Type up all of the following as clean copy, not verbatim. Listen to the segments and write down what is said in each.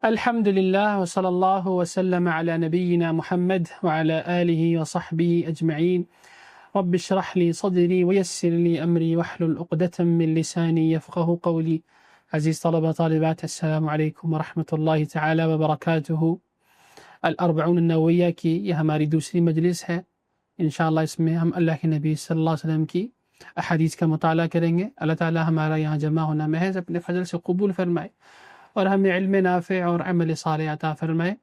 الحمد لله وصلى الله وسلم على نبينا محمد وعلى آله وصحبه أجمعين. رب اشرح لي صدري ويسر لي أمري واحلل عقدة من لساني يفقه قولي. عزیز طلبہ طالبات، السلام علیکم ورحمۃ اللہ تعالی وبرکاتہ۔ الاربعون النوویہ کی یہ ہماری دوسری مجلس ہے۔ انشاءاللہ اس میں ہم اللہ کے نبی صلی اللہ علیہ وسلم کی احادیث کا مطالعہ کریں گے۔ اللہ تعالی ہمارا یہاں جمع ہونا محض اپنے فضل سے قبول فرمائے اور ہمیں علم نافع اور عمل صالح عطا فرمائے۔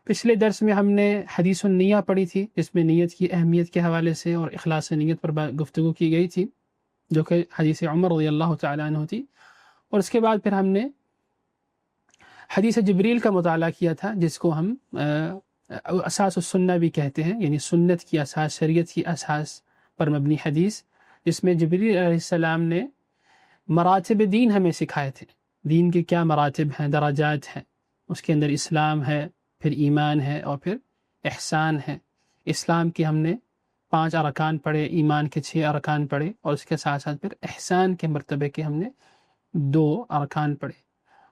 پچھلے درس میں ہم نے حدیث النیہ پڑھی تھی، جس میں نیت کی اہمیت کے حوالے سے اور اخلاص نیت پر گفتگو کی گئی تھی، جو کہ حدیث عمر رضی اللہ تعالیٰ عنہ تھی۔ اور اس کے بعد پھر ہم نے حدیث جبریل کا مطالعہ کیا تھا، جس کو ہم اساس السنہ بھی کہتے ہیں، یعنی سنت کی اساس، شریعت کی اساس پر مبنی حدیث، جس میں جبریل علیہ السلام نے مراتب دین ہمیں سکھائے تھے۔ دین کے کیا مراتب ہیں، درجات ہیں، اس کے اندر اسلام ہے، پھر ایمان ہے، اور پھر احسان ہے۔ اسلام کے ہم نے 5 ارکان پڑھے، ایمان کے 6 ارکان پڑھے، اور اس کے ساتھ ساتھ پھر احسان کے مرتبے کے ہم نے 2 ارکان پڑھے۔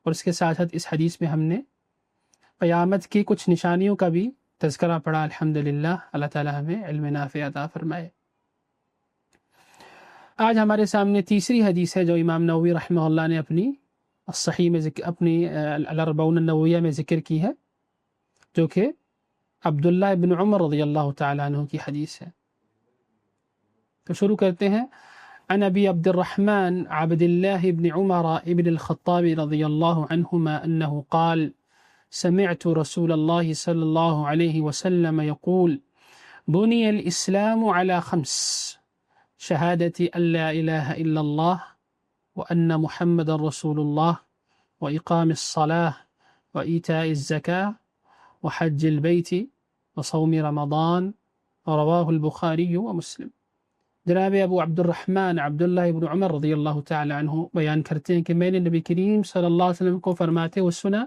اور اس کے ساتھ ساتھ اس حدیث میں ہم نے قیامت کی کچھ نشانیوں کا بھی تذکرہ پڑھا۔ الحمدللہ، اللہ تعالی ہمیں علم نافع عطا فرمائے۔ آج ہمارے سامنے تیسری حدیث ہے جو امام نووی رحمہ اللہ نے اپنی الصحیح میں اپنی الاربعون النوویہ میں ذکر کی ہے، جو کہ عبداللہ ابن عمر رضی اللہ تعالیٰ عنہ کی حدیث ہے۔ تو شروع کرتے ہیں۔ عن ابی عبد الرحمن عبد اللہ ابن عمر ابن الخطاب رضی اللہ عنہما انه قال سمعت رسول اللہ صلی اللہ علیہ وسلم يقول بني الاسلام على 5 شهادة ان لا اله الا الله وأن محمد رسول الله وإقام الصلاة وإيتاء الزكاة وحج البيت وصوم رمضان رواه البخاري ومسلم۔ جناب ابو عبد الرحمن عبداللہ ابن عمر رضی اللہ تعالی عنہ بیان کرتے ہیں کہ میں نے نبی کریم صلی اللہ علیہ وسلم کو فرماتے ہوئے سنا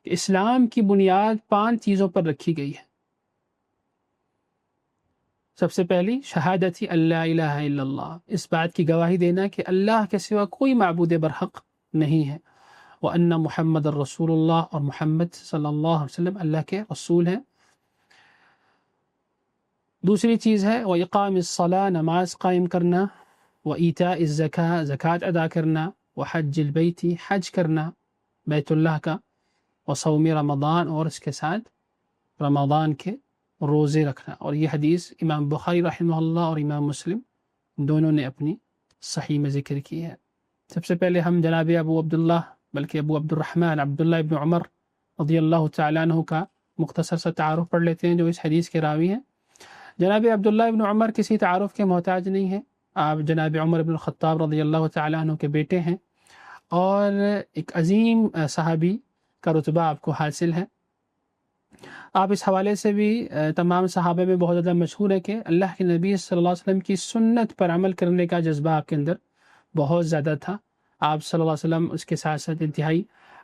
کہ اسلام کی بنیاد 5 چیزوں پر رکھی گئی ہے۔ سب سے پہلی شہادت اللہ الہ الا اللہ، اس بات کی گواہی دینا کہ اللہ کے سوا کوئی معبود برحق نہیں ہے، وَأَنَّ محمد الرسول اللہ، اور محمد صلی اللہ علیہ وسلم اللہ کے رسول ہیں۔ دوسری چیز ہے وَإِقَامِ الصَّلَاةِ، نماز قائم کرنا، وَإِيتَاءِ الزَّكَاةِ، زکوٰۃ ادا کرنا، وَحَجِّ الْبَيْتِ، حج کرنا بیت اللہ کا، وَصَوْمِ رمضان، اور اس کے ساتھ رمضان کے روزے رکھنا۔ اور یہ حدیث امام بخاری رحمہ اللہ اور امام مسلم دونوں نے اپنی صحیح میں ذکر کی ہے۔ سب سے پہلے ہم جناب ابو عبداللہ بلکہ ابو عبد الرحمن عبداللہ ابن عمر رضی اللہ تعالیٰ عنہ کا مختصر سا تعارف پڑھ لیتے ہیں، جو اس حدیث کے راوی ہیں۔ جناب عبداللہ ابن عمر کسی تعارف کے محتاج نہیں ہیں، آپ جناب عمر بن الخطاب رضی اللہ تعالیٰ عنہ کے بیٹے ہیں، اور ایک عظیم صحابی کا رتبہ آپ کو حاصل ہے۔ آپ اس حوالے سے بھی تمام صحابہ میں بہت زیادہ مشہور ہے کہ اللہ کے نبی صلی اللہ علیہ وسلم کی سنت پر عمل کرنے کا جذبہ آپ کے اندر بہت زیادہ تھا۔ آپ صلی اللہ علیہ وسلم اس کے ساتھ ساتھ انتہائی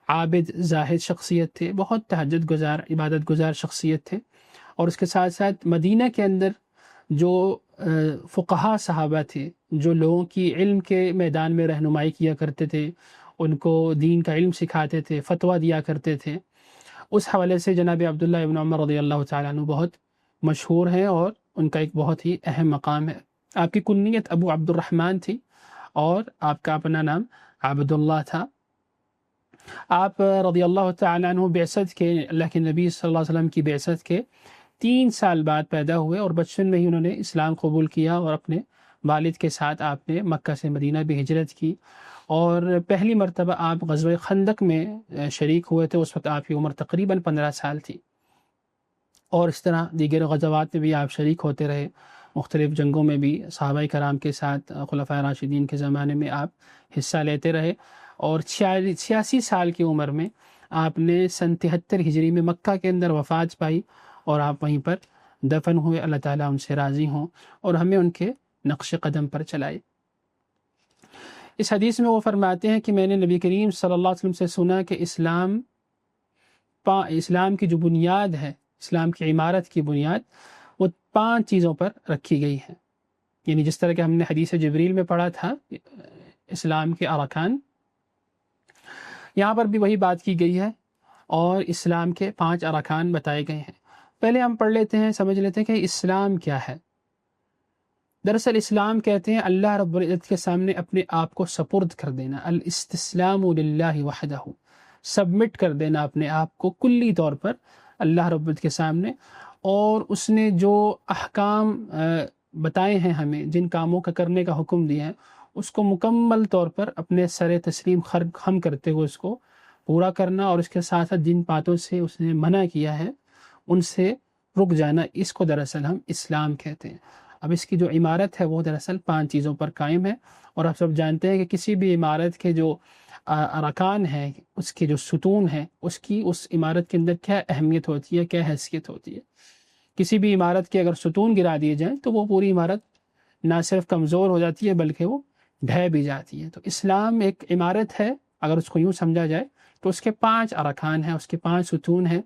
عابد زاہد شخصیت تھے، بہت تہجد گزار، عبادت گزار شخصیت تھے، اور اس کے ساتھ ساتھ مدینہ کے اندر جو فقہا صحابہ تھے، جو لوگوں کی علم کے میدان میں رہنمائی کیا کرتے تھے، ان کو دین کا علم سکھاتے تھے، فتویٰ دیا کرتے تھے، اس حوالے سے جناب عبداللہ ابن عمر رضی اللہ تعالیٰ عنہ بہت مشہور ہیں، اور ان کا ایک بہت ہی اہم مقام ہے۔ آپ کی کنیت ابو عبد الرحمن تھی، اور آپ کا اپنا نام عبداللہ تھا۔ آپ رضی اللہ تعالیٰ عنہ بعثت کے، اللہ کے نبی صلی اللہ علیہ وسلم کی بعثت کے 3 سال بعد پیدا ہوئے، اور بچپن میں ہی انہوں نے اسلام قبول کیا، اور اپنے والد کے ساتھ آپ نے مکہ سے مدینہ بھی ہجرت کی، اور پہلی مرتبہ آپ غزوہ خندق میں شریک ہوئے تھے۔ اس وقت آپ کی عمر تقریباً 15 سال تھی، اور اس طرح دیگر غزوات میں بھی آپ شریک ہوتے رہے، مختلف جنگوں میں بھی صحابہ کرام کے ساتھ خلفائے راشدین کے زمانے میں آپ حصہ لیتے رہے، اور 86 سال کی عمر میں آپ نے سن 73 ہجری میں مکہ کے اندر وفات پائی، اور آپ وہیں پر دفن ہوئے۔ اللہ تعالیٰ ان سے راضی ہوں اور ہمیں ان کے نقش قدم پر چلائے۔ اس حدیث میں وہ فرماتے ہیں کہ میں نے نبی کریم صلی اللہ علیہ وسلم سے سنا کہ اسلام کی جو بنیاد ہے، اسلام کی عمارت کی بنیاد، وہ 5 چیزوں پر رکھی گئی ہے۔ یعنی جس طرح کہ ہم نے حدیث جبریل میں پڑھا تھا اسلام کے ارکان، یہاں پر بھی وہی بات کی گئی ہے۔ اور اسلام کے 5 ارکان بتائے گئے ہیں۔ پہلے ہم پڑھ لیتے ہیں، سمجھ لیتے ہیں کہ اسلام کیا ہے۔ دراصل اسلام کہتے ہیں اللہ رب العزت کے سامنے اپنے آپ کو سپرد کر دینا، الاستسلام للہ وحدہ، سبمٹ کر دینا اپنے آپ کو کلی طور پر اللہ رب العزت کے سامنے، اور اس نے جو احکام بتائے ہیں ہمیں، جن کاموں کا کرنے کا حکم دیا ہے، اس کو مکمل طور پر اپنے سر تسلیم خم کرتے ہوئے اس کو پورا کرنا، اور اس کے ساتھ ساتھ جن باتوں سے اس نے منع کیا ہے ان سے رک جانا، اس کو دراصل ہم اسلام کہتے ہیں۔ اب اس کی جو عمارت ہے وہ دراصل 5 چیزوں پر قائم ہے، اور آپ سب جانتے ہیں کہ کسی بھی عمارت کے جو ارکان ہیں، اس کے جو ستون ہیں، اس عمارت کے اندر کیا اہمیت ہوتی ہے، کیا حیثیت ہوتی ہے۔ کسی بھی عمارت کے اگر ستون گرا دیے جائیں تو وہ پوری عمارت نہ صرف کمزور ہو جاتی ہے بلکہ وہ ڈھہ بھی جاتی ہے۔ تو اسلام ایک عمارت ہے، اگر اس کو یوں سمجھا جائے تو اس کے 5 ارکان ہیں، اس کے 5 ستون ہیں۔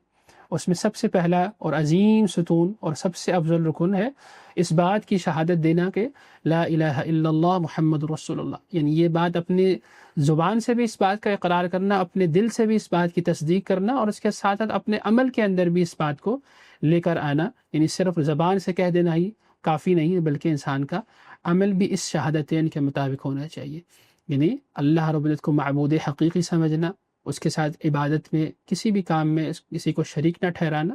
اس میں سب سے پہلا اور عظیم ستون اور سب سے افضل رکن ہے اس بات کی شہادت دینا کہ لا الہ الا اللہ محمد رسول اللہ، یعنی یہ بات اپنے زبان سے بھی اس بات کا اقرار کرنا، اپنے دل سے بھی اس بات کی تصدیق کرنا، اور اس کے ساتھ ساتھ اپنے عمل کے اندر بھی اس بات کو لے کر آنا، یعنی صرف زبان سے کہہ دینا ہی کافی نہیں بلکہ انسان کا عمل بھی اس شہادتین کے مطابق ہونا چاہیے، یعنی اللہ رب العزت کو معبود حقیقی سمجھنا، اس کے ساتھ عبادت میں کسی بھی کام میں کسی کو شریک نہ ٹھہرانا،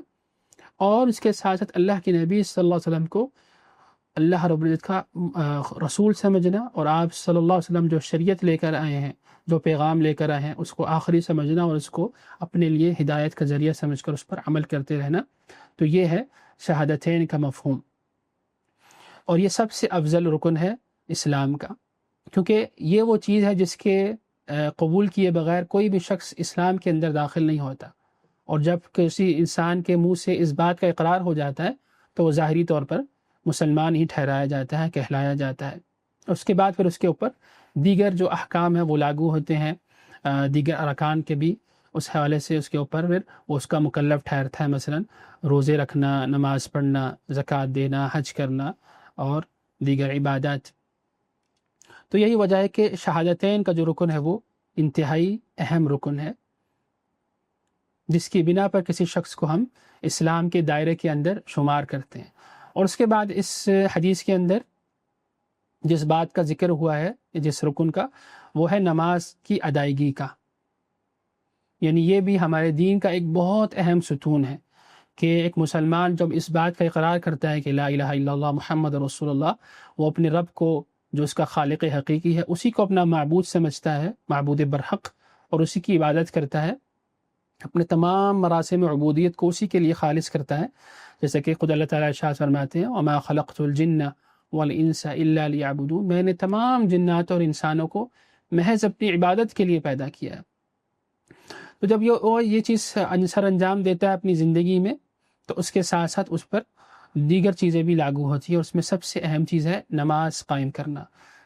اور اس کے ساتھ ساتھ اللہ کے نبی صلی اللہ علیہ وسلم کو اللہ رب العزت کا رسول سمجھنا، اور آپ صلی اللہ علیہ وسلم جو شریعت لے کر آئے ہیں، جو پیغام لے کر آئے ہیں، اس کو آخری سمجھنا اور اس کو اپنے لیے ہدایت کا ذریعہ سمجھ کر اس پر عمل کرتے رہنا۔ تو یہ ہے شہادتین کا مفہوم، اور یہ سب سے افضل رکن ہے اسلام کا، کیونکہ یہ وہ چیز ہے جس کے قبول کیے بغیر کوئی بھی شخص اسلام کے اندر داخل نہیں ہوتا، اور جب کسی انسان کے منہ سے اس بات کا اقرار ہو جاتا ہے تو وہ ظاہری طور پر مسلمان ہی ٹھہرایا جاتا ہے، کہلایا جاتا ہے۔ اس کے بعد پھر اس کے اوپر دیگر جو احکام ہیں وہ لاگو ہوتے ہیں، دیگر ارکان کے بھی اس حوالے سے اس کے اوپر پھر وہ اس کا مکلف ٹھہرتا ہے، مثلا روزے رکھنا، نماز پڑھنا، زکوٰۃ دینا، حج کرنا اور دیگر عبادات۔ تو یہی وجہ ہے کہ شہادتین کا جو رکن ہے وہ انتہائی اہم رکن ہے، جس کی بنا پر کسی شخص کو ہم اسلام کے دائرے کے اندر شمار کرتے ہیں۔ اور اس کے بعد اس حدیث کے اندر جس بات کا ذکر ہوا ہے، جس رکن کا، وہ ہے نماز کی ادائیگی کا، یعنی یہ بھی ہمارے دین کا ایک بہت اہم ستون ہے کہ ایک مسلمان جب اس بات کا اقرار کرتا ہے کہ لا الہ الا اللہ محمد رسول اللہ، وہ اپنے رب کو جو اس کا خالق حقیقی ہے اسی کو اپنا معبود سمجھتا ہے، معبود برحق، اور اسی کی عبادت کرتا ہے، اپنے تمام مراسم عبودیت کو اسی کے لیے خالص کرتا ہے، جیسے کہ خود اللہ تعالیٰ ارشاد فرماتے ہیں وَمَا خَلَقْتُ الْجِنَّ وَالْإِنسَ إِلَّا لِيَعْبُدُونَ، میں نے تمام جنات اور انسانوں کو محض اپنی عبادت کے لیے پیدا کیا ہے۔ تو جب یہ چیز سر انجام دیتا ہے اپنی زندگی میں تو اس کے ساتھ ساتھ اس پر دیگر چیزیں بھی لاگو ہوتی ہیں، اور اس میں سب سے اہم چیز ہے نماز قائم کرنا،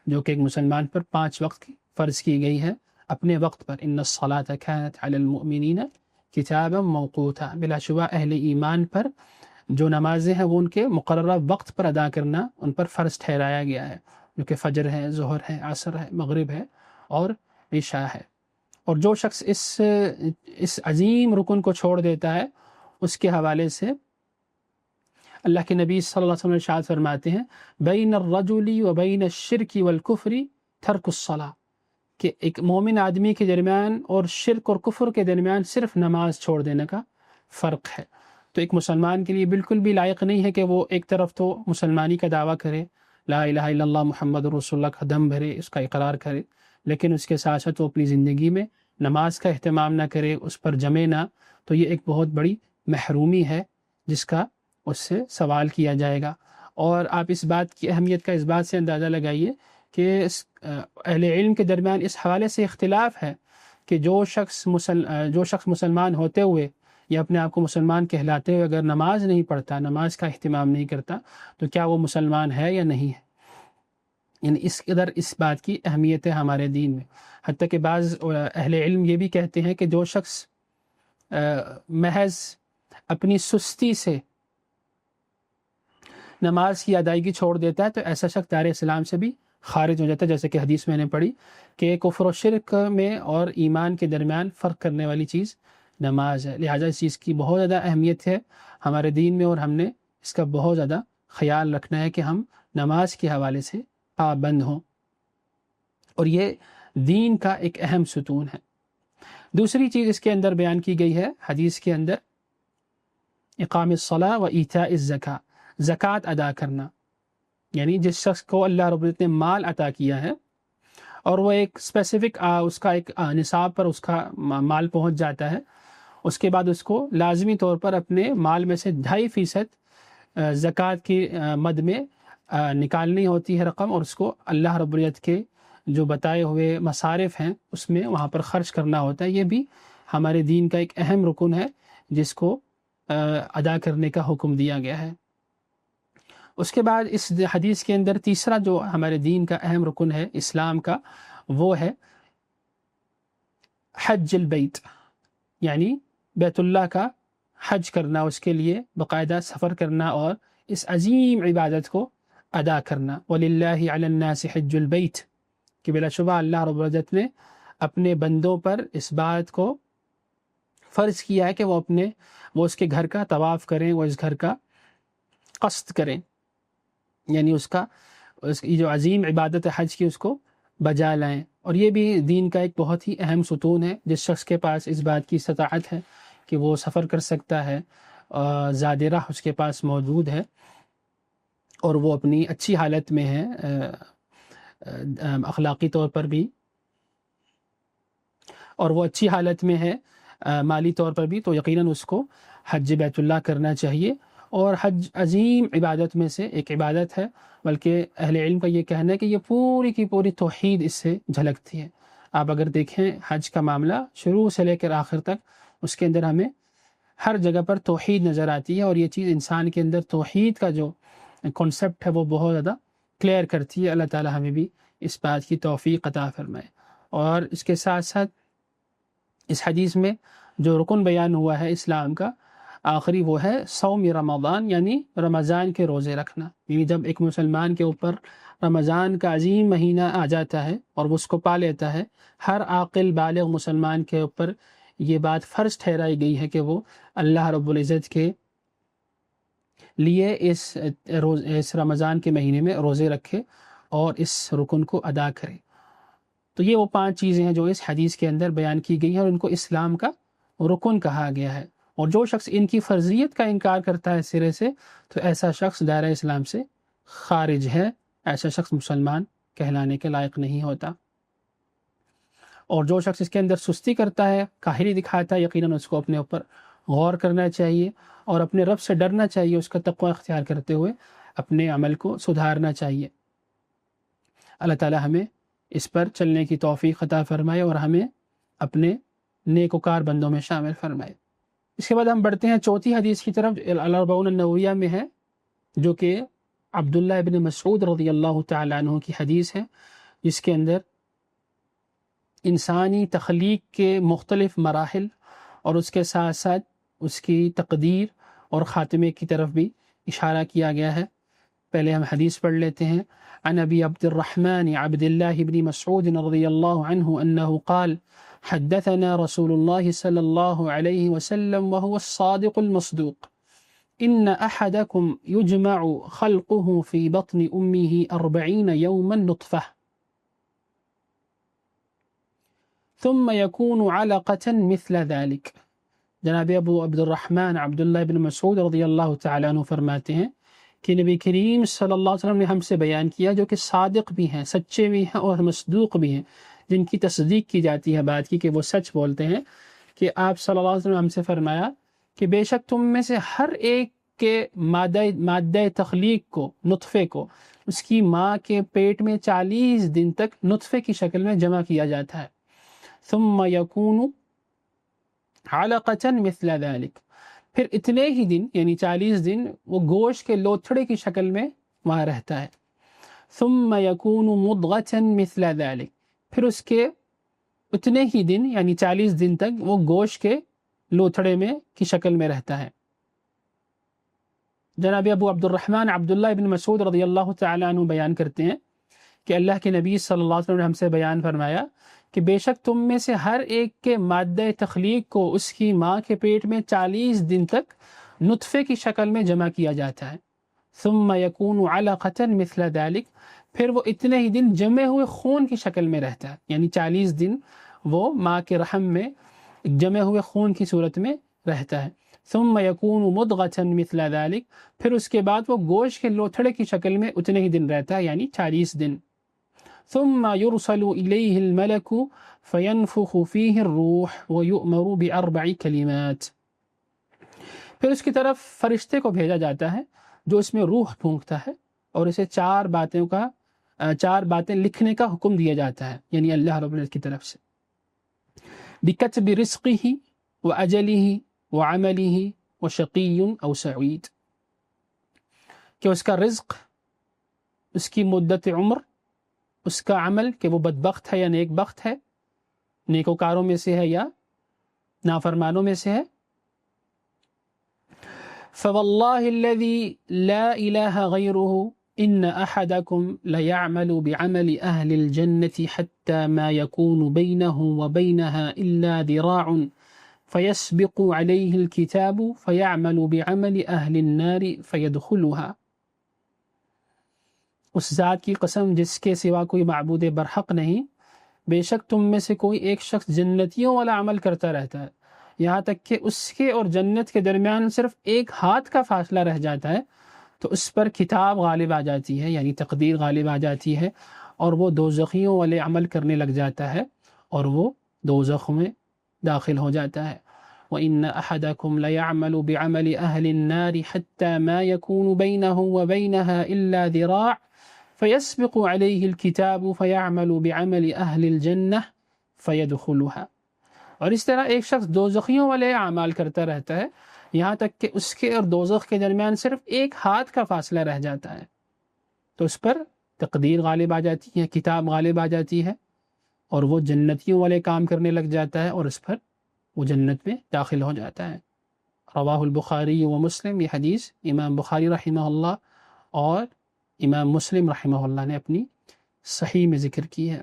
جو کہ ایک مسلمان پر 5 وقت کی فرض کی گئی ہے اپنے وقت پر۔ ان الصلاۃ کانت علی المؤمنین کتابا موقوتا، بلا شبہ اہل ایمان پر جو نمازیں ہیں وہ ان کے مقررہ وقت پر ادا کرنا ان پر فرض ٹھہرایا گیا ہے، جو کہ فجر ہے، ظہر ہے، عصر ہے، مغرب ہے اور عشاء ہے۔ اور جو شخص اس عظیم رکن کو چھوڑ دیتا ہے، اس کے حوالے سے اللہ کے نبی صلی اللہ علیہ وسلم ارشاد فرماتے ہیں بین الرجل و بین الشرک والکفر ترک الصلاۃ، کہ ایک مومن آدمی کے درمیان اور شرک اور کفر کے درمیان صرف نماز چھوڑ دینے کا فرق ہے۔ تو ایک مسلمان کے لیے بالکل بھی لائق نہیں ہے کہ وہ ایک طرف تو مسلمانی کا دعویٰ کرے، لا الہ الا اللہ محمد رسول اللہ کا دم بھرے، اس کا اقرار کرے، لیکن اس کے ساتھ ساتھ وہ اپنی زندگی میں نماز کا اہتمام نہ کرے، اس پر جمے نہ، تو یہ ایک بہت بڑی محرومی ہے جس کا اس سے سوال کیا جائے گا۔ اور آپ اس بات کی اہمیت کا اس بات سے اندازہ لگائیے کہ اہل علم کے درمیان اس حوالے سے اختلاف ہے کہ جو شخص مسلمان ہوتے ہوئے یا اپنے آپ کو مسلمان کہلاتے ہوئے اگر نماز نہیں پڑھتا، نماز کا اہتمام نہیں کرتا، تو کیا وہ مسلمان ہے یا نہیں ہے۔ یعنی اس قدر اس بات کی اہمیت ہے ہمارے دین میں، حتیٰ کہ بعض اہل علم یہ بھی کہتے ہیں کہ جو شخص محض اپنی سستی سے نماز کی ادائیگی چھوڑ دیتا ہے تو ایسا شخص دار اسلام سے بھی خارج ہو جاتا ہے، جیسے کہ حدیث میں نے پڑھی کہ کفر و شرک میں اور ایمان کے درمیان فرق کرنے والی چیز نماز ہے. لہٰذا اس چیز کی بہت زیادہ اہمیت ہے ہمارے دین میں، اور ہم نے اس کا بہت زیادہ خیال رکھنا ہے کہ ہم نماز کے حوالے سے پابند ہوں، اور یہ دین کا ایک اہم ستون ہے. دوسری چیز اس کے اندر بیان کی گئی ہے حدیث کے اندر، اقام الصلاۃ و ایتاء الزکاۃ، زکوٰۃ ادا کرنا. یعنی جس شخص کو اللہ رب العزت نے مال عطا کیا ہے اور وہ ایک اسپیسیفک اس کا ایک نصاب پر اس کا مال پہنچ جاتا ہے، اس کے بعد اس کو لازمی طور پر اپنے مال میں سے 2.5% زکوٰۃ کی مد میں نکالنی ہوتی ہے رقم، اور اس کو اللہ رب العزت کے جو بتائے ہوئے مصارف ہیں اس میں وہاں پر خرچ کرنا ہوتا ہے. یہ بھی ہمارے دین کا ایک اہم رکن ہے جس کو ادا کرنے کا حکم دیا گیا ہے. اس کے بعد اس حدیث کے اندر تیسرا جو ہمارے دین کا اہم رکن ہے اسلام کا، وہ ہے حج البیت، یعنی بیت اللہ کا حج کرنا، اس کے لیے باقاعدہ سفر کرنا اور اس عظیم عبادت کو ادا کرنا. وَلِلَّهِ عَلَى النَّاسِ حِجُّ الْبَيْتِ، کہ بلا شبہ اللہ رب العزت نے اپنے بندوں پر اس بات کو فرض کیا ہے کہ وہ اس کے گھر کا طواف کریں، وہ اس گھر کا قصد کریں، یعنی اس کی جو عظیم عبادت ہے حج کی اس کو بجا لائیں. اور یہ بھی دین کا ایک بہت ہی اہم ستون ہے. جس شخص کے پاس اس بات کی استطاعت ہے کہ وہ سفر کر سکتا ہے، زاد راہ اس کے پاس موجود ہے، اور وہ اپنی اچھی حالت میں ہے اخلاقی طور پر بھی، اور وہ اچھی حالت میں ہے مالی طور پر بھی، تو یقیناً اس کو حج بیت اللہ کرنا چاہیے. اور حج عظیم عبادت میں سے ایک عبادت ہے، بلکہ اہل علم کا یہ کہنا ہے کہ یہ پوری کی پوری توحید اس سے جھلکتی ہے. آپ اگر دیکھیں حج کا معاملہ شروع سے لے کر آخر تک، اس کے اندر ہمیں ہر جگہ پر توحید نظر آتی ہے، اور یہ چیز انسان کے اندر توحید کا جو کنسپٹ ہے وہ بہت زیادہ کلیئر کرتی ہے. اللہ تعالی ہمیں بھی اس بات کی توفیق عطا فرمائے. اور اس کے ساتھ ساتھ اس حدیث میں جو رکن بیان ہوا ہے اسلام کا آخری، وہ ہے صوم رمضان، یعنی رمضان کے روزے رکھنا. یعنی جب ایک مسلمان کے اوپر رمضان کا عظیم مہینہ آ جاتا ہے اور وہ اس کو پا لیتا ہے، ہر عاقل بالغ مسلمان کے اوپر یہ بات فرض ٹھہرائی گئی ہے کہ وہ اللہ رب العزت کے لیے اس رمضان کے مہینے میں روزے رکھے اور اس رکن کو ادا کرے. تو یہ وہ 5 چیزیں ہیں جو اس حدیث کے اندر بیان کی گئی ہیں، اور ان کو اسلام کا رکن کہا گیا ہے. اور جو شخص ان کی فرضیت کا انکار کرتا ہے سرے سے، تو ایسا شخص دائرہ اسلام سے خارج ہے، ایسا شخص مسلمان کہلانے کے لائق نہیں ہوتا. اور جو شخص اس کے اندر سستی کرتا ہے، کاہلی دکھاتا ہے، یقیناً اس کو اپنے اوپر غور کرنا چاہیے اور اپنے رب سے ڈرنا چاہیے، اس کا تقوی اختیار کرتے ہوئے اپنے عمل کو سدھارنا چاہیے. اللہ تعالی ہمیں اس پر چلنے کی توفیق عطا فرمائے اور ہمیں اپنے نیکوکار بندوں میں شامل فرمائے. اس کے بعد ہم بڑھتے ہیں چوتھی حدیث کی طرف، الاربعون النوویہ میں ہے، جو کہ عبداللہ ابن مسعود رضی اللہ تعالیٰ عنہ کی حدیث ہے، جس کے اندر انسانی تخلیق کے مختلف مراحل اور اس کے ساتھ ساتھ اس کی تقدیر اور خاتمے کی طرف بھی اشارہ کیا گیا ہے. پہلے ہم حدیث پڑھ لیتے ہیں. عن ابی عبد الرحمن عبد اللہ بن مسعود رضی اللہ عنہ انه قال حدثنا رسول الله صلی اللہ علیہ وسلم وهو الصادق المصدوق ان احدكم يجمع خلقه في بطن امه 40 يوما نطفة ثم يكون علقة مثل ذلك. جناب ابو عبد الرحمن عبداللہ بن مسعود رضی اللہ تعالیٰ عنہ فرماتے ہیں کہ نبی کریم صلی اللہ علیہ وسلم نے ہم سے بیان کیا، جو کہ صادق بھی ہیں، سچے بھی ہیں اور مصدوق بھی ہیں، جن کی تصدیق کی جاتی ہے بات کی کہ وہ سچ بولتے ہیں، کہ آپ صلی اللہ علیہ وسلم نے ہم سے فرمایا کہ بے شک تم میں سے ہر ایک کے مادہ تخلیق کو، نطفے کو، اس کی ماں کے پیٹ میں 40 دن تک نطفے کی شکل میں جمع کیا جاتا ہے. ثم يكون علقة مثل ذلك، پھر اتنے ہی دن یعنی 40 دن وہ گوشت کے لوتھڑے کی شکل میں وہاں رہتا ہے. ثم يكون مضغة مثل ذلك، پھر اس کے اتنے ہی دن یعنی 40 دن تک وہ گوشت کے لوتھڑے میں کی شکل میں رہتا ہے. جناب ابو عبد الرحمن عبداللہ بن مسعود رضی اللہ تعالیٰ عنہ بیان کرتے ہیں کہ اللہ کے نبی صلی اللہ علیہ وسلم نے ہم سے بیان فرمایا کہ بے شک تم میں سے ہر ایک کے مادہ تخلیق کو اس کی ماں کے پیٹ میں 40 دن تک نطفے کی شکل میں جمع کیا جاتا ہے، ثم یکون علقۃ مثل ذلک، پھر وہ اتنے ہی دن جمے ہوئے خون کی شکل میں رہتا ہے، یعنی 40 دن وہ ماں کے رحم میں جمے ہوئے خون کی صورت میں رہتا ہے، ثم یکون مضغۃ مثل ذلک، پھر اس کے بعد وہ گوشت کے لوتھڑے کی شکل میں اتنے ہی دن رہتا ہے، یعنی 40 دن، ثم يرسل إليه الملك فينفخ فيه الروح ويؤمر بأربع كلمات، پھر اس کی طرف فرشتے کو بھیجا جاتا ہے جو اس میں روح پھونکتا ہے اور اسے 4 باتیں لکھنے کا حکم دیا جاتا ہے، یعنی اللہ رب العزت کی طرف سے، بکتب رزقه وأجله وعمله وشقی او سعید، کہ اس کا رزق، اس کی مدت عمر، اس کا عمل کہ وہ بدبخت ہے یا نیک بخت ہے، نیکوکاروں میں سے ہے یا نافرمانوں میں سے ہے۔ فواللہ الذی لا الہ غیرہ ان احدکم لیعمل بعمل اہل الجنة حتی ما یکون بینہ وبینها الا ذراع فیسبق علیہ الکتاب فیعمل بعمل اہل النار فیدخلها، اس ذات کی قسم جس کے سوا کوئی معبود برحق نہیں، بے شک تم میں سے کوئی ایک شخص جنتیوں والا عمل کرتا رہتا ہے یہاں تک کہ اس کے اور جنت کے درمیان صرف ایک ہاتھ کا فاصلہ رہ جاتا ہے تو اس پر کتاب غالب آ جاتی ہے، یعنی تقدیر غالب آ جاتی ہے، اور وہ دوزخیوں والے عمل کرنے لگ جاتا ہے اور وہ دوزخ میں داخل ہو جاتا ہے۔ وَإِنَّ أَحَدَكُمْ لَيَعْمَلُ بِعَمَلِ أَهْلِ النَّارِ حَتَّى مَا يَكُونُ بَيْنَهُ وَبَيْنَهَا إِلَّا ذِرَاعٌ فَيَسْبِقُ عَلَيْهِ الْكِتَابُ فَيَعْمَلُ بِعَمَلِ أَهْلِ الْجَنَّةِ فَيَدْخُلُهَا، اور اس طرح ایک شخص دوزخیوں والے اعمال کرتا رہتا ہے یہاں تک کہ اس کے اور دوزخ کے درمیان صرف ایک ہاتھ کا فاصلہ رہ جاتا ہے تو اس پر تقدیر غالب آ جاتی ہے، کتاب غالب آ جاتی ہے اور وہ جنتیوں والے کام کرنے لگ جاتا ہے اور اس پر وہ جنت میں داخل ہو جاتا ہے۔ رواہ البخاری و مسلم، یہ حدیث امام بخاری رحمہ اللہ اور امام مسلم رحمہ اللہ نے اپنی صحیح میں ذکر کی ہے۔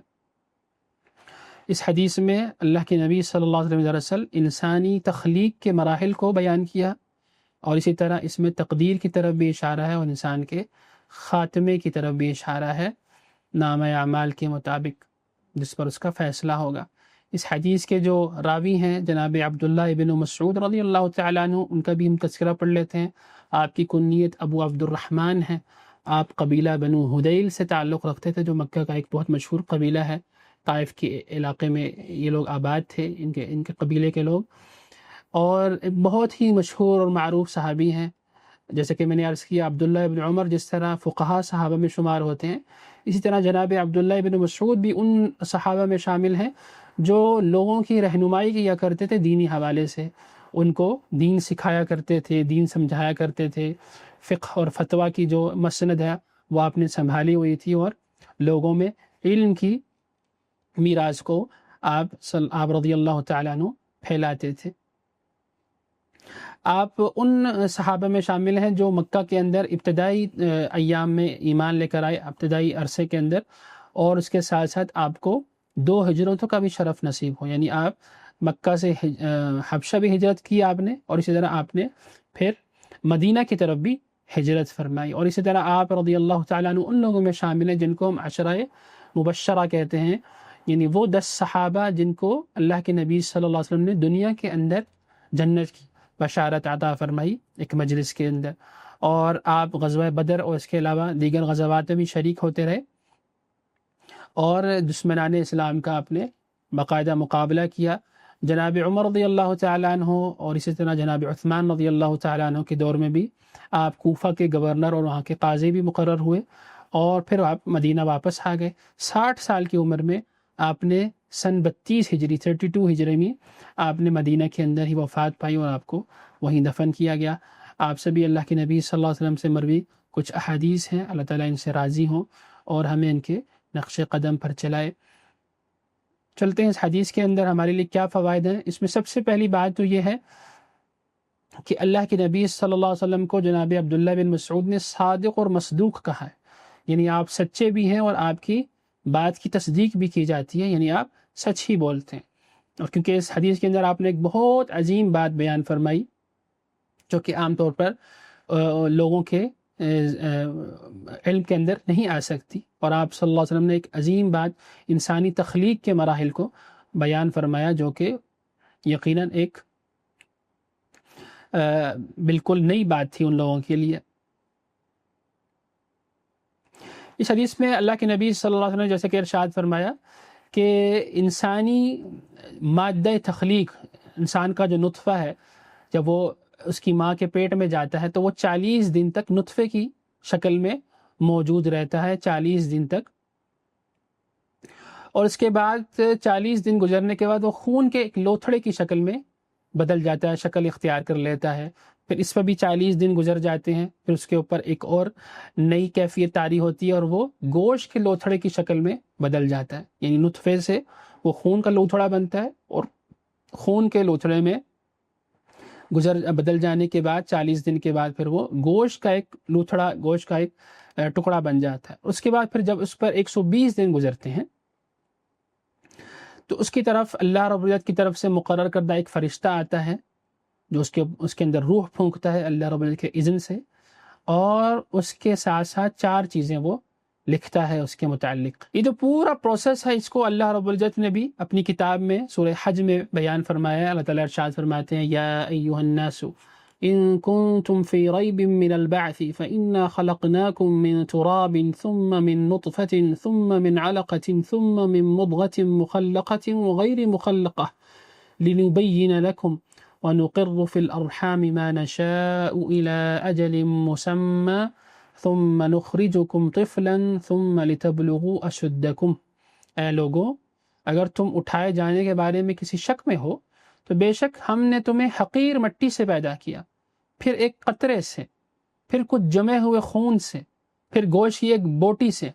اس حدیث میں اللہ کے نبی صلی اللہ علیہ وسلم دراصل انسانی تخلیق کے مراحل کو بیان کیا اور اسی طرح اس میں تقدیر کی طرف بھی اشارہ ہے اور انسان کے خاتمے کی طرف بھی اشارہ ہے، نامہ اعمال کے مطابق جس پر اس کا فیصلہ ہوگا۔ اس حدیث کے جو راوی ہیں جناب عبداللہ ابن مسعود رضی اللہ تعالیٰ عنہ، ان کا بھی ہم تذکرہ پڑھ لیتے ہیں۔ آپ کی کنیت ابو عبد الرحمن ہے، آپ قبیلہ بنو ہدیل سے تعلق رکھتے تھے جو مکہ کا ایک بہت مشہور قبیلہ ہے، طائف کے علاقے میں یہ لوگ آباد تھے، ان کے قبیلے کے لوگ، اور بہت ہی مشہور اور معروف صحابی ہیں۔ جیسے کہ میں نے عرض کیا عبداللہ ابن عمر جس طرح فقہا صحابہ میں شمار ہوتے ہیں، اسی طرح جناب عبداللہ ابن مسعود بھی ان صحابہ میں شامل ہیں جو لوگوں کی رہنمائی کیا کرتے تھے دینی حوالے سے، ان کو دین سکھایا کرتے تھے، دین سمجھایا کرتے تھے، فقہ اور فتویٰ کی جو مسند ہے وہ آپ نے سنبھالی ہوئی تھی اور لوگوں میں علم کی میراث کو آپ رضی اللہ تعالیٰ عنہ پھیلاتے تھے۔ آپ ان صحابہ میں شامل ہیں جو مکہ کے اندر ابتدائی ایام میں ایمان لے کر آئے، ابتدائی عرصے کے اندر، اور اس کے ساتھ ساتھ آپ کو 2 ہجرتوں کا بھی شرف نصیب ہو، یعنی آپ مکہ سے حبشہ بھی ہجرت کی آپ نے، اور اسی طرح آپ نے پھر مدینہ کی طرف بھی ہجرت فرمائی، اور اسی طرح آپ رضی اللہ تعالیٰ عنہ ان لوگوں میں شامل ہیں جن کو ہم عشرہ مبشرہ کہتے ہیں، یعنی وہ 10 صحابہ جن کو اللہ کے نبی صلی اللہ علیہ وسلم نے دنیا کے اندر جنت کی بشارت عطا فرمائی ایک مجلس کے اندر، اور آپ غزوہ بدر اور اس کے علاوہ دیگر غزوات میں بھی شریک ہوتے رہے اور دشمنان اسلام کا آپ نے باقاعدہ مقابلہ کیا۔ جناب عمر رضی اللہ تعالیٰ عنہ اور اسی طرح جناب عثمان رضی اللہ تعالیٰ عنہ کے دور میں بھی آپ کوفہ کے گورنر اور وہاں کے قاضی بھی مقرر ہوئے، اور پھر آپ مدینہ واپس آ گئے۔ 60 سال کی عمر میں آپ نے سن 32 ہجری 32 ہجری میں آپ نے مدینہ کے اندر ہی وفات پائی اور آپ کو وہیں دفن کیا گیا۔ آپ سے بھی اللہ کے نبی صلی اللہ علیہ وسلم سے مروی کچھ احادیث ہیں، اللہ تعالیٰ ان سے راضی ہوں اور ہمیں ان کے نقش قدم پر چلائے۔ چلتے ہیں اس حدیث کے اندر ہمارے لیے کیا فوائد ہیں۔ اس میں سب سے پہلی بات تو یہ ہے کہ اللہ کے نبی صلی اللہ علیہ وسلم کو جناب عبداللہ بن مسعود نے صادق اور مصدوق کہا ہے، یعنی آپ سچے بھی ہیں اور آپ کی بات کی تصدیق بھی کی جاتی ہے، یعنی آپ سچ ہی بولتے ہیں. اور کیونکہ اس حدیث کے اندر آپ نے ایک بہت عظیم بات بیان فرمائی جو کہ عام طور پر لوگوں کے علم کے اندر نہیں آ سکتی، اور آپ صلی اللہ علیہ وسلم نے ایک عظیم بات انسانی تخلیق کے مراحل کو بیان فرمایا جو کہ یقیناً ایک بالکل نئی بات تھی ان لوگوں کے لیے. اس حدیث میں اللہ کے نبی صلی اللہ علیہ وسلم نے جیسے کہ ارشاد فرمایا کہ انسانی مادہ تخلیق، انسان کا جو نطفہ ہے جب وہ اس کی ماں کے پیٹ میں جاتا ہے تو وہ 40 دن تک نطفے کی شکل میں موجود رہتا ہے، 40 دن تک، اور اس کے بعد 40 دن گزرنے کے بعد وہ خون کے ایک لوتھڑے کی شکل میں بدل جاتا ہے، شکل اختیار کر لیتا ہے. پھر اس پر بھی 40 دن گزر جاتے ہیں، پھر اس کے اوپر ایک اور نئی کیفیت طاری ہوتی ہے اور وہ گوشت کے لوتھڑے کی شکل میں بدل جاتا ہے. یعنی نطفے سے وہ خون کا لوتھڑا بنتا ہے اور خون کے لوتھڑے میں بدل جانے کے بعد 40 دن کے بعد پھر وہ گوشت کا ایک لوتھڑا، گوشت کا ایک ٹکڑا بن جاتا ہے. اس کے بعد پھر جب اس پر 120 دن گزرتے ہیں تو اس کی طرف اللہ رب العزت کی طرف سے مقرر کردہ ایک فرشتہ آتا ہے جو اس کے اندر روح پھونکتا ہے اللہ رب العزت کے اذن سے، اور اس کے ساتھ ساتھ 4 چیزیں وہ لکھتا ہے اس کے متعلق. یہ جو پورا پروسیس ہے اس کو اللہ رب العزت نے بھی اپنی کتاب میں سورہ حج میں بیان فرمایا ہے. اللہ تعالیٰ ارشاد فرماتے ہیں یا ایھا الناس ان کنتم فی ریب من البعث فإنا خلقناکم من تراب ثم من نطفة ثم من علقة ثم من مضغة مخلقة وغیر مخلقة لنبین لکم ونقر في الأرحام ما نشاء إلى أجل مسمى ثم نخرجكم طفلا ثم لتبلغوا أشدكم. اے لوگو، اگر تم اٹھائے جانے کے بارے میں کسی شک میں ہو تو بے شک ہم نے تمہیں حقیر مٹی سے پیدا کیا، پھر ایک قطرے سے، پھر کچھ جمے ہوئے خون سے، پھر گوشت کی ایک بوٹی سے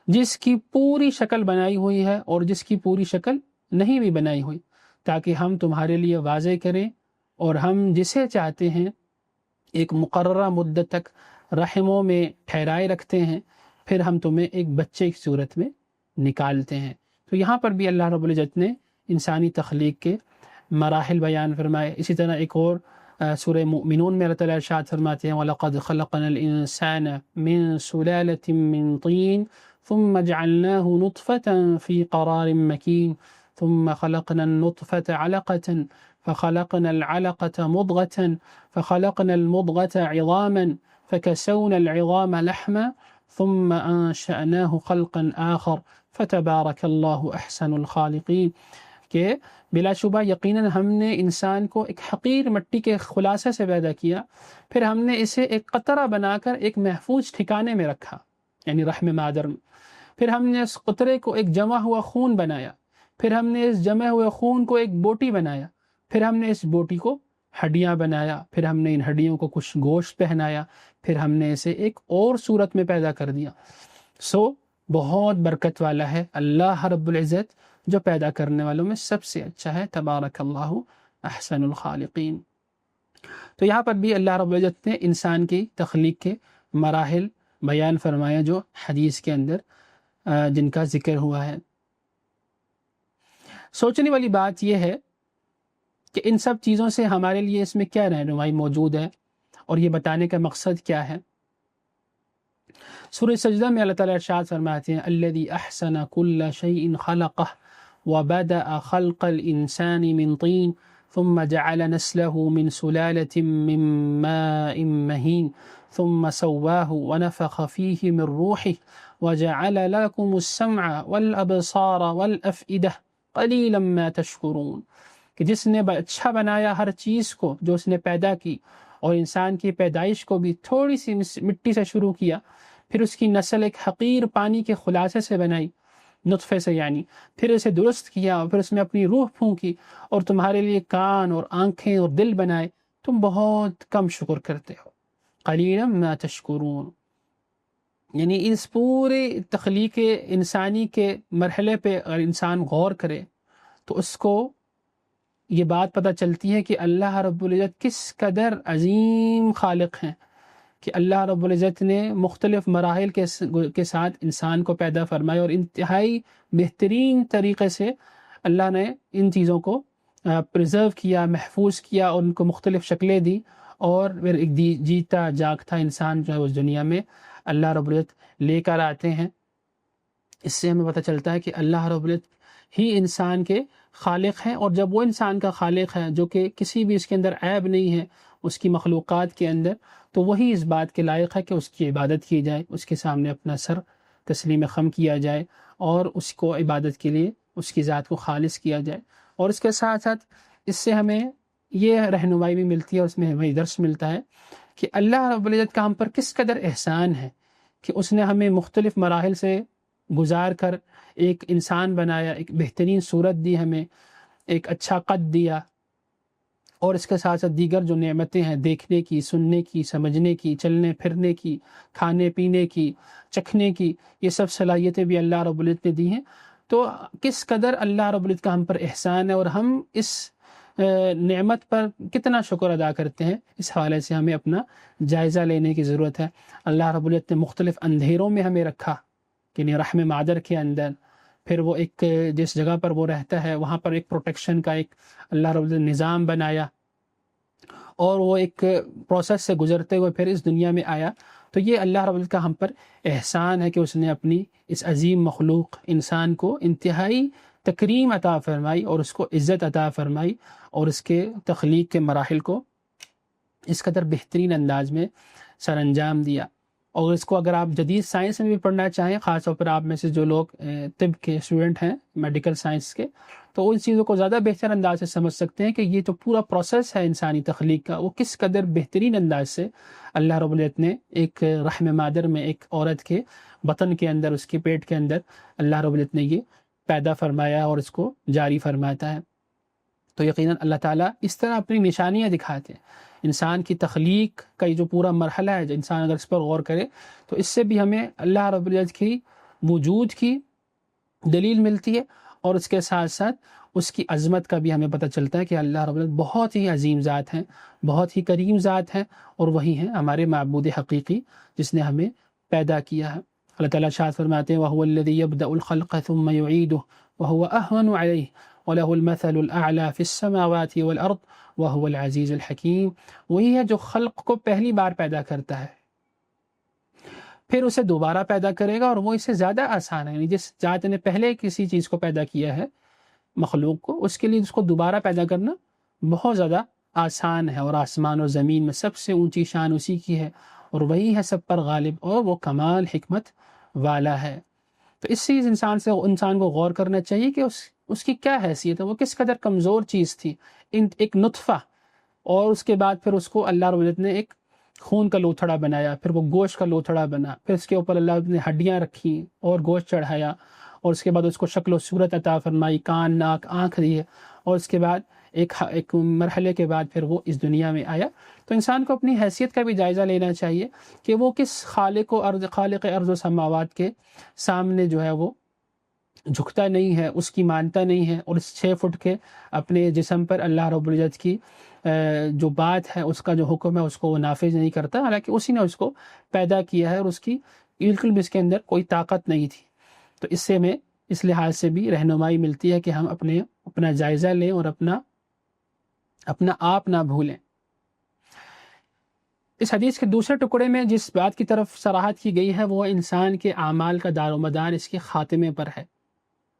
جس کی پوری شکل بنائی ہوئی ہے اور جس کی پوری شکل نہیں بھی بنائی ہوئی، تاکہ ہم تمہارے لیے واضح کریں، اور ہم جسے چاہتے ہیں ایک مقررہ مدت تک رحموں میں ٹھہرائے رکھتے ہیں، پھر ہم تمہیں ایک بچے کی صورت میں نکالتے ہیں. تو یہاں پر بھی اللہ رب العزت نے انسانی تخلیق کے مراحل بیان فرمائے. اسی طرح ایک اور سورہ مؤمنون میں اللہ تعالیٰ ارشاد فرماتے ہیں وَلَقَدْ خَلَقْنَا الْإِنسَانَ مِن سُلَالَةٍ مِّن طِينٍ ثُمَّ جَعَلْنَاهُ نُطْفَةً فِي قَرَارٍ مَّكِينٍ ثُمَّ خَلَقْنَا النُّطْفَةَ عَلَقَةً فخلقنا العلقة مضغة فخلقنا المضغة عظاما فكسونا العظام لحما ثم أنشأناه خلقا آخر فتبارك الله أحسن الخالقين. کہ بلا شبہ یقیناً ہم نے انسان کو ایک حقیر مٹی کے خلاصے سے پیدا کیا، پھر ہم نے اسے ایک قطرہ بنا کر ایک محفوظ ٹھکانے میں رکھا، یعنی رحم مادر میں. پھر ہم نے اس قطرے کو ایک جمع ہوا خون بنایا، پھر ہم نے اس جمع ہوئے خون کو ایک بوٹی بنایا، پھر ہم نے اس بوٹی کو ہڈیاں بنایا، پھر ہم نے ان ہڈیوں کو کچھ گوشت پہنایا، پھر ہم نے اسے ایک اور صورت میں پیدا کر دیا. بہت برکت والا ہے اللہ رب العزت جو پیدا کرنے والوں میں سب سے اچھا ہے. تبارک اللہ احسن الخالقین. تو یہاں پر بھی اللہ رب العزت نے انسان کی تخلیق کے مراحل بیان فرمایا جو حدیث کے اندر جن کا ذکر ہوا ہے. سوچنے والی بات یہ ہے کہ ان سب چیزوں سے ہمارے لیے اس میں کیا رہنمائی موجود ہے اور یہ بتانے کا مقصد کیا ہے. سورہ سجدہ میں اللہ تعالیٰ ارشاد فرماتے ہیں الذی احسن کل شیء خلقہ وبدأ خلق الانسان من طین ثم جعل نسله من سلالة من ماء مهین ثم سواه ونفخ فيه من روحه وجعل لكم السمع والابصار والافئدة قلیلا ما تشکرون. کہ جس نے اچھا بنایا ہر چیز کو جو اس نے پیدا کی، اور انسان کی پیدائش کو بھی تھوڑی سی مٹی سے شروع کیا، پھر اس کی نسل ایک حقیر پانی کے خلاصے سے بنائی، نطفے سے یعنی، پھر اسے درست کیا اور پھر اس میں اپنی روح پھونکی اور تمہارے لیے کان اور آنکھیں اور دل بنائے، تم بہت کم شکر کرتے ہو. قلیلا ما تشکرون. یعنی اس پورے تخلیق انسانی کے مرحلے پہ اگر انسان غور کرے تو اس کو یہ بات پتہ چلتی ہے کہ اللہ رب العزت کس قدر عظیم خالق ہیں، کہ اللہ رب العزت نے مختلف مراحل کے ساتھ انسان کو پیدا فرمایا اور انتہائی بہترین طریقے سے اللہ نے ان چیزوں کو پرزرو کیا، محفوظ کیا اور ان کو مختلف شکلیں دی، اور پھر ایک جیتا جاگتا انسان جو ہے اس دنیا میں اللہ رب العزت لے کر آتے ہیں۔ اس سے ہمیں پتہ چلتا ہے کہ اللہ رب العزت ہی انسان کے خالق ہیں، اور جب وہ انسان کا خالق ہے جو کہ کسی بھی اس کے اندر عیب نہیں ہے اس کی مخلوقات کے اندر، تو وہی اس بات کے لائق ہے کہ اس کی عبادت کی جائے، اس کے سامنے اپنا سر تسلیم خم کیا جائے اور اس کو عبادت کے لیے اس کی ذات کو خالص کیا جائے۔ اور اس کے ساتھ ساتھ اس سے ہمیں یہ رہنمائی بھی ملتی ہے، اور اس میں ہمیں درس ملتا ہے کہ اللہ رب العزت کا ہم پر کس قدر احسان ہے کہ اس نے ہمیں مختلف مراحل سے گزار کر ایک انسان بنایا، ایک بہترین صورت دی، ہمیں ایک اچھا قد دیا، اور اس کے ساتھ ساتھ دیگر جو نعمتیں ہیں دیکھنے کی، سننے کی، سمجھنے کی، چلنے پھرنے کی، کھانے پینے کی، چکھنے کی، یہ سب صلاحیتیں بھی اللہ رب العزت نے دی ہیں۔ تو کس قدر اللہ رب العزت کا ہم پر احسان ہے، اور ہم اس نعمت پر کتنا شکر ادا کرتے ہیں، اس حوالے سے ہمیں اپنا جائزہ لینے کی ضرورت ہے۔ اللہ رب العزت نے مختلف اندھیروں میں ہمیں رکھا، یعنی رحم مادر کے اندر، پھر وہ ایک جس جگہ پر وہ رہتا ہے وہاں پر ایک پروٹیکشن کا ایک اللہ رب العزت نے نظام بنایا، اور وہ ایک پروسیس سے گزرتے ہوئے پھر اس دنیا میں آیا۔ تو یہ اللہ رب العزت کا ہم پر احسان ہے کہ اس نے اپنی اس عظیم مخلوق انسان کو انتہائی تکریم عطا فرمائی، اور اس کو عزت عطا فرمائی، اور اس کے تخلیق کے مراحل کو اس قدر بہترین انداز میں سر انجام دیا۔ اور اس کو اگر آپ جدید سائنس میں بھی پڑھنا چاہیں، خاص طور پر آپ میں سے جو لوگ طب کے اسٹوڈنٹ ہیں، میڈیکل سائنس کے، تو ان چیزوں کو زیادہ بہتر انداز سے سمجھ سکتے ہیں کہ یہ جو پورا پروسیس ہے انسانی تخلیق کا، وہ کس قدر بہترین انداز سے اللہ رب العزت نے ایک رحم مادر میں، ایک عورت کے بطن کے اندر، اس کے پیٹ کے اندر اللہ رب العزت نے یہ پیدا فرمایا اور اس کو جاری فرماتا ہے۔ تو یقیناً اللہ تعالیٰ اس طرح اپنی نشانیاں دکھاتے ہیں۔ انسان کی تخلیق کا یہ جو پورا مرحلہ ہے، جو انسان اگر اس پر غور کرے تو اس سے بھی ہمیں اللہ رب العزت کی وجود کی دلیل ملتی ہے، اور اس کے ساتھ ساتھ اس کی عظمت کا بھی ہمیں پتہ چلتا ہے کہ اللہ رب العزت بہت ہی عظیم ذات ہیں، بہت ہی کریم ذات ہیں، اور وہی ہیں ہمارے معبود حقیقی جس نے ہمیں پیدا کیا ہے۔ اللہ تعالیٰ ارشاد فرماتے ہیں وَهُوَ الَّذِي يَبْدَأُ الْخَلْقَ ثُمَّ يُعِيدُهُ وَهُوَ أَهْوَنُ عَلَيْهِ وَلَهُ الْمَثَلُ الْأَعْلَى فِي السَّمَاوَاتِ وَالْأَرْضِ وَهُوَ الْعَزِيزُ الْحَكِيمُ۔ وہی ہے جو خلق کو پہلی بار پیدا کرتا ہے، پھر اسے دوبارہ پیدا کرے گا، اور وہ اس سے زیادہ آسان ہے، یعنی جس ذات نے پہلے کسی چیز کو پیدا کیا ہے، مخلوق کو، اس کے لیے اس کو دوبارہ پیدا کرنا بہت زیادہ آسان ہے۔ اور آسمان و زمین میں سب سے اونچی شان اسی کی ہے، اور وہی ہے سب پر غالب، اور وہ کمال حکمت والا ہے۔ تو اس چیز انسان کو غور کرنا چاہیے کہ اس کی کیا حیثیت ہے، وہ کس قدر کمزور چیز تھی، ایک نطفہ، اور اس کے بعد پھر اس کو اللہ رب العزت نے ایک خون کا لوتھڑا بنایا، پھر وہ گوشت کا لوتھڑا بنا، پھر اس کے اوپر اللہ نے ہڈیاں رکھی اور گوشت چڑھایا، اور اس کے بعد اس کو شکل و صورت عطا فرمائی، کان، ناک، آنکھ دیے، اور اس کے بعد ایک مرحلے کے بعد پھر وہ اس دنیا میں آیا۔ تو انسان کو اپنی حیثیت کا بھی جائزہ لینا چاہیے کہ وہ کس خالق ارض و سماوات کے سامنے جو ہے وہ جھکتا نہیں ہے، اس کی مانتا نہیں ہے، اور اس 6 فٹ کے اپنے جسم پر اللہ رب العزت کی جو بات ہے، اس کا جو حکم ہے، اس کو وہ نافذ نہیں کرتا، حالانکہ اسی نے اس کو پیدا کیا ہے، اور اس کی بالکل بھی اس کے اندر کوئی طاقت نہیں تھی۔ تو اس سے ہمیں اس لحاظ سے بھی رہنمائی ملتی ہے کہ ہم اپنا جائزہ لیں اور اپنا آپ نہ بھولیں۔ اس حدیث کے دوسرے ٹکڑے میں جس بات کی طرف صراحت کی گئی ہے وہ انسان کے اعمال کا دار و مدار اس کے خاتمے پر ہے،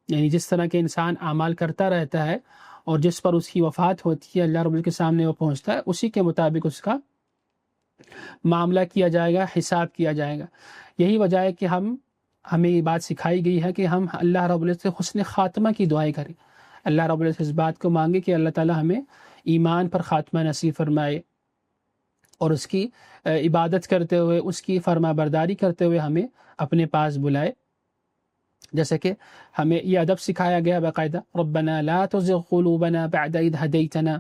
یعنی جس طرح کے انسان اعمال کرتا رہتا ہے اور جس پر اس کی وفات ہوتی ہے، اللہ رب العزت کے سامنے وہ پہنچتا ہے، اسی کے مطابق اس کا معاملہ کیا جائے گا، حساب کیا جائے گا۔ یہی وجہ ہے کہ ہمیں یہ بات سکھائی گئی ہے کہ ہم اللہ رب العزت سے حسن خاتمہ کی دعائیں کریں، اللہ رب العزت اس بات کو مانگے کہ اللہ تعالی ہمیں ایمان پر خاتمہ نصیب فرمائے، اور اس کی عبادت کرتے ہوئے، اس کی فرما برداری کرتے ہوئے ہمیں اپنے پاس بلائے۔ جیسے کہ ہمیں یہ ادب سکھایا گیا باقاعدہ، ربنا لا تزغ قلوبنا بعد اذ هديتنا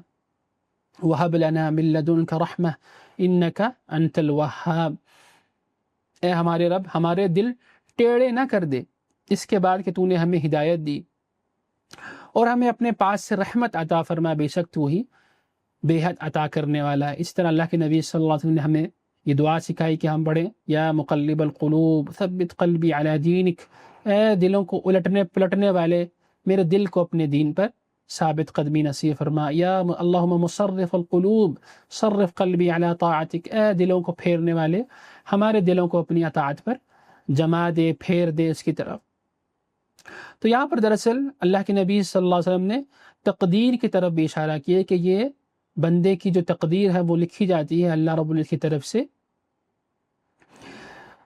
وهب لنا من لدنك رحمة انك انت الوهاب۔ اے ہمارے رب، ہمارے دل ٹیڑے نہ کر دے اس کے بعد کہ تو نے ہمیں ہدایت دی، اور ہمیں اپنے پاس سے رحمت عطا فرما، بے شک تو ہی بے حد عطا کرنے والا ہے۔ اس طرح اللہ کے نبی صلی اللہ علیہ وسلم نے ہمیں یہ دعا سکھائی کہ ہم پڑھیں یا مقلب القلوب ثبت قلبی علی دینک، اے دلوں کو الٹنے پلٹنے والے میرے دل کو اپنے دین پر ثابت قدمی نصیب فرما. یا اللہم مصرف القلوب صرف قلبی علی طاعتک، اے دلوں کو پھیرنے والے ہمارے دلوں کو اپنی اطاعت پر جما دے، پھیر دے اس کی طرف. تو یہاں پر دراصل اللہ کے نبی صلی اللہ علیہ وسلم نے تقدیر کی طرف بھی اشارہ کیا کہ یہ بندے کی جو تقدیر ہے وہ لکھی جاتی ہے اللہ رب العزت کی طرف سے.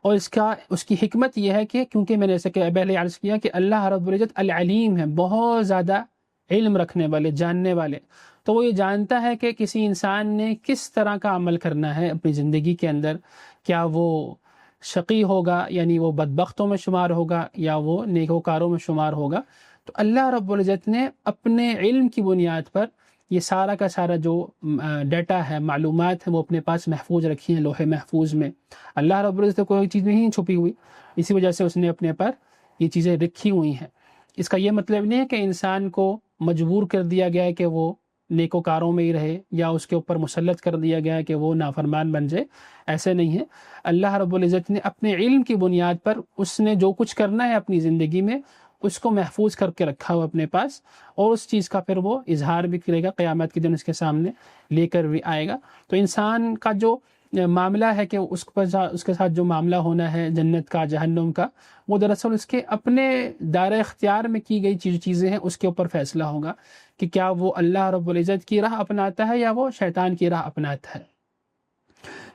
اور اس کی حکمت یہ ہے کہ کیونکہ میں نے ایسے کہ پہلے عرض کیا کہ اللہ رب العزت العلیم ہے، بہت زیادہ علم رکھنے والے، جاننے والے. تو وہ یہ جانتا ہے کہ کسی انسان نے کس طرح کا عمل کرنا ہے اپنی زندگی کے اندر، کیا وہ شقی ہوگا یعنی وہ بدبختوں میں شمار ہوگا یا وہ نیکوکاروں میں شمار ہوگا. تو اللہ رب العزت نے اپنے علم کی بنیاد پر یہ سارا کا سارا جو ڈیٹا ہے، معلومات ہیں، وہ اپنے پاس محفوظ رکھی ہیں لوح محفوظ میں. اللہ رب العزت کوئی چیز نہیں چھپی ہوئی، اسی وجہ سے اس نے اپنے پر یہ چیزیں رکھی ہوئی ہیں. اس کا یہ مطلب نہیں ہے کہ انسان کو مجبور کر دیا گیا ہے کہ وہ نیکوکاروں میں ہی رہے یا اس کے اوپر مسلط کر دیا گیا ہے کہ وہ نافرمان بن جائے. ایسے نہیں ہے. اللہ رب العزت نے اپنے علم کی بنیاد پر اس نے جو کچھ کرنا ہے اپنی زندگی میں اس کو محفوظ کر کے رکھا ہوا اپنے پاس، اور اس چیز کا پھر وہ اظہار بھی کرے گا قیامت کے دن، اس کے سامنے لے کر بھی آئے گا. تو انسان کا جو معاملہ ہے کہ اس کے ساتھ جو معاملہ ہونا ہے جنت کا جہنم کا، وہ دراصل اس کے اپنے دائرہ اختیار میں کی گئی چیزیں ہیں، اس کے اوپر فیصلہ ہوگا کہ کیا وہ اللہ رب العزت کی راہ اپناتا ہے یا وہ شیطان کی راہ اپناتا ہے.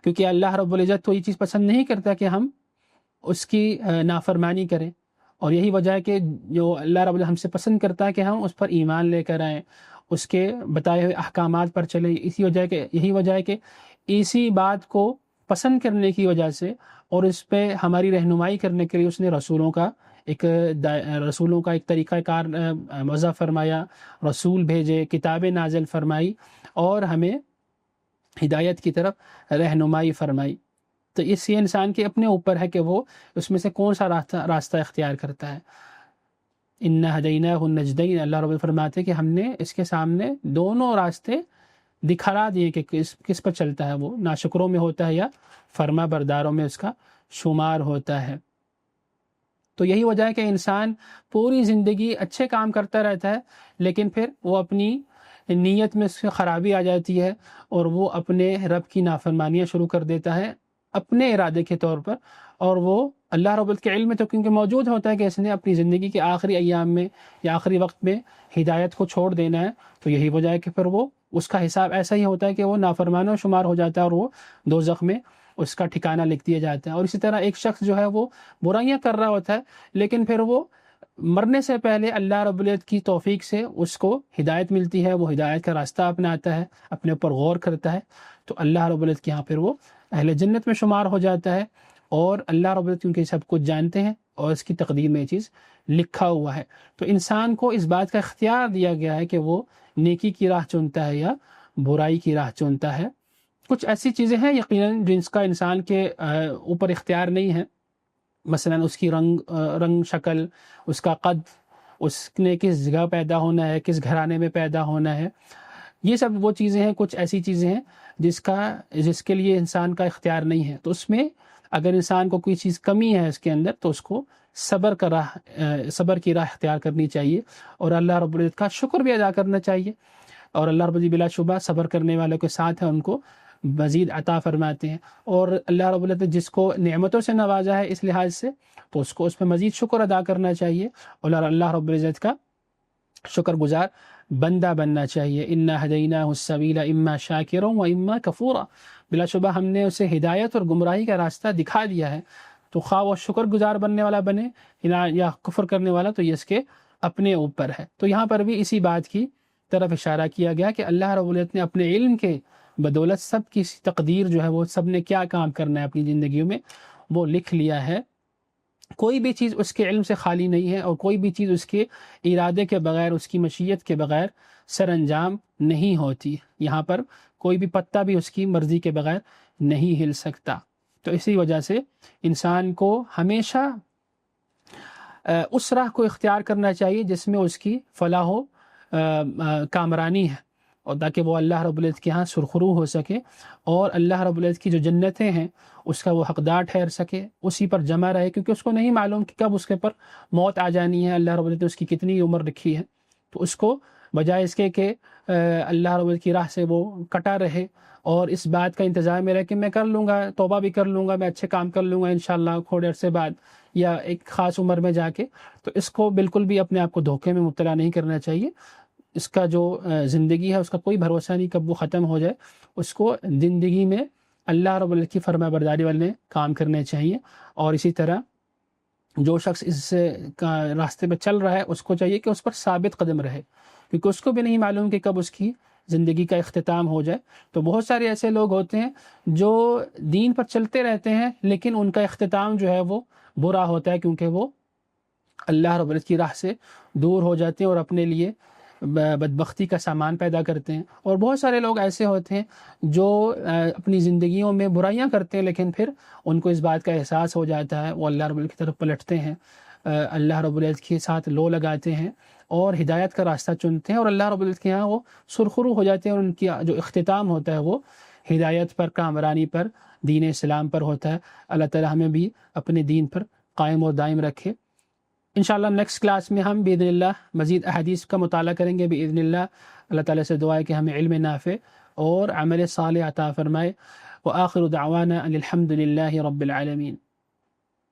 کیونکہ اللہ رب العزت تو یہ چیز پسند نہیں کرتا کہ ہم اس کی نافرمانی کریں، اور یہی وجہ ہے کہ جو اللہ رب العزت ہم سے پسند کرتا ہے کہ ہم اس پر ایمان لے کر آئیں، اس کے بتائے ہوئے احکامات پر چلیں. یہی وجہ ہے کہ اسی بات کو پسند کرنے کی وجہ سے اور اس پہ ہماری رہنمائی کرنے کے لیے اس نے رسولوں کا ایک طریقہ کار وضع فرمایا، رسول بھیجے، کتابیں نازل فرمائی اور ہمیں ہدایت کی طرف رہنمائی فرمائی. تو اس یہ انسان کے اپنے اوپر ہے کہ وہ اس میں سے کون سا راستہ اختیار کرتا ہے. اِنَّا هَدَيْنَاهُ النَّجْدَيْنِ، اللہ رب فرماتے ہیں کہ ہم نے اس کے سامنے دونوں راستے دکھلا دیے کہ کس پر چلتا ہے، وہ ناشکروں میں ہوتا ہے یا فرما برداروں میں اس کا شمار ہوتا ہے. تو یہی وجہ ہے کہ انسان پوری زندگی اچھے کام کرتا رہتا ہے لیکن پھر وہ اپنی نیت میں اس سے خرابی آ جاتی ہے اور وہ اپنے رب کی نافرمانیاں شروع کر دیتا ہے اپنے ارادے کے طور پر. اور وہ اللہ رب العزت کے علم میں تو کیونکہ موجود ہوتا ہے کہ اس نے اپنی زندگی کے آخری ایام میں یا آخری وقت میں ہدایت کو چھوڑ دینا ہے. تو یہی وجہ ہے کہ پھر وہ اس کا حساب ایسا ہی ہوتا ہے کہ وہ نافرمانوں شمار ہو جاتا ہے اور وہ دوزخ میں اس کا ٹھکانہ لکھ دیا جاتا ہے. اور اسی طرح ایک شخص جو ہے وہ برائیاں کر رہا ہوتا ہے لیکن پھر وہ مرنے سے پہلے اللہ رب العزت کی توفیق سے اس کو ہدایت ملتی ہے، وہ ہدایت کا راستہ اپناتا ہے، اپنے اوپر غور کرتا ہے، تو اللہ رب العزت کے یہاں پھر وہ اہل جنت میں شمار ہو جاتا ہے. اور اللہ رب العزت کیونکہ سب کچھ جانتے ہیں اور اس کی تقدیر میں یہ چیز لکھا ہوا ہے، تو انسان کو اس بات کا اختیار دیا گیا ہے کہ وہ نیکی کی راہ چنتا ہے یا برائی کی راہ چنتا ہے. کچھ ایسی چیزیں ہیں یقیناً جس کا انسان کے اوپر اختیار نہیں ہے، مثلا اس کی رنگ شکل، اس کا قد، اس نے کس جگہ پیدا ہونا ہے، کس گھرانے میں پیدا ہونا ہے، یہ سب وہ چیزیں ہیں. کچھ ایسی چیزیں ہیں جس کے لیے انسان کا اختیار نہیں ہے. تو اس میں اگر انسان کو کوئی چیز کمی ہے اس کے اندر تو اس کو صبر کی راہ اختیار کرنی چاہیے اور اللہ رب العزت کا شکر بھی ادا کرنا چاہیے. اور اللہ رب العزت بلا شبہ صبر کرنے والوں کے ساتھ ہیں، ان کو مزید عطا فرماتے ہیں. اور اللہ رب العزت جس کو نعمتوں سے نوازا ہے اس لحاظ سے تو اس کو اس پہ مزید شکر ادا کرنا چاہیے اور اللہ رب العزت کا شکر گزار بندہ بننا چاہیے. اِنَّا هَدَيْنَاهُ السَّبِيلَ إِمَّا شَاكِرًا وَإِمَّا كَفُورًا، بلا شبہ ہم نے اسے ہدایت اور گمراہی کا راستہ دکھا دیا ہے، تو خواہ وہ شکر گزار بننے والا بنے یا کفر کرنے والا، تو یہ اس کے اپنے اوپر ہے. تو یہاں پر بھی اسی بات کی طرف اشارہ کیا گیا کہ اللہ رب العزت نے اپنے علم کے بدولت سب کی تقدیر جو ہے وہ سب نے کیا کام کرنا ہے اپنی زندگیوں میں وہ لکھ لیا ہے. کوئی بھی چیز اس کے علم سے خالی نہیں ہے اور کوئی بھی چیز اس کے ارادے کے بغیر، اس کی مشیت کے بغیر سر انجام نہیں ہوتی. یہاں پر کوئی بھی پتا بھی اس کی مرضی کے بغیر نہیں ہل سکتا. تو اسی وجہ سے انسان کو ہمیشہ اس راہ کو اختیار کرنا چاہیے جس میں اس کی فلاح و کامرانی ہے اور تاکہ وہ اللہ رب العزت کے ہاں سرخرو ہو سکے اور اللہ رب العزت کی جو جنتیں ہیں اس کا وہ حقدار ٹھہر سکے، اسی پر جمع رہے، کیونکہ اس کو نہیں معلوم کہ کب اس کے پر موت آ جانی ہے، اللہ رب العزت نے اس کی کتنی عمر رکھی ہے۔ تو اس کو بجائے اس کے کہ اللہ رب العزت کی راہ سے وہ کٹا رہے اور اس بات کا انتظار میں رہے کہ میں کر لوں گا، توبہ بھی کر لوں گا، میں اچھے کام کر لوں گا انشاءاللہ تھوڑے عرصے بعد یا ایک خاص عمر میں جا کے، تو اس کو بالکل بھی اپنے آپ کو دھوکے میں مبتلا نہیں کرنا چاہیے۔ اس کا جو زندگی ہے اس کا کوئی بھروسہ نہیں کب وہ ختم ہو جائے، اس کو زندگی میں اللہ رب العزت کی فرما برداری والے کام کرنے چاہیے۔ اور اسی طرح جو شخص اس کا راستے پہ چل رہا ہے اس کو چاہیے کہ اس پر ثابت قدم رہے، کیونکہ اس کو بھی نہیں معلوم کہ کب اس کی زندگی کا اختتام ہو جائے۔ تو بہت سارے ایسے لوگ ہوتے ہیں جو دین پر چلتے رہتے ہیں لیکن ان کا اختتام جو ہے وہ برا ہوتا ہے، کیونکہ وہ اللہ رب العزت کی راہ سے دور ہو جاتے ہیں اور اپنے لیے بدبختی کا سامان پیدا کرتے ہیں۔ اور بہت سارے لوگ ایسے ہوتے ہیں جو اپنی زندگیوں میں برائیاں کرتے ہیں لیکن پھر ان کو اس بات کا احساس ہو جاتا ہے، وہ اللہ رب العزت کی طرف پلٹتے ہیں، اللہ رب العزت کے ساتھ لو لگاتے ہیں اور ہدایت کا راستہ چنتے ہیں، اور اللہ رب العزت کے ہاں وہ سرخرو ہو جاتے ہیں، اور ان کی جو اختتام ہوتا ہے وہ ہدایت پر، کامرانی پر، دین اسلام پر ہوتا ہے۔ اللہ تعالی ہمیں بھی اپنے دین پر قائم اور دائم رکھے۔ انشاءاللہ نیکسٹ کلاس میں ہم باذن اللہ مزید احادیث کا مطالعہ کریں گے باذن اللہ۔ اللہ تعالیٰ سے دعا ہے کہ ہمیں علم نافع اور عمل صالح عطا فرمائے۔ وآخر دعوانا ان الحمد للہ رب العالمین۔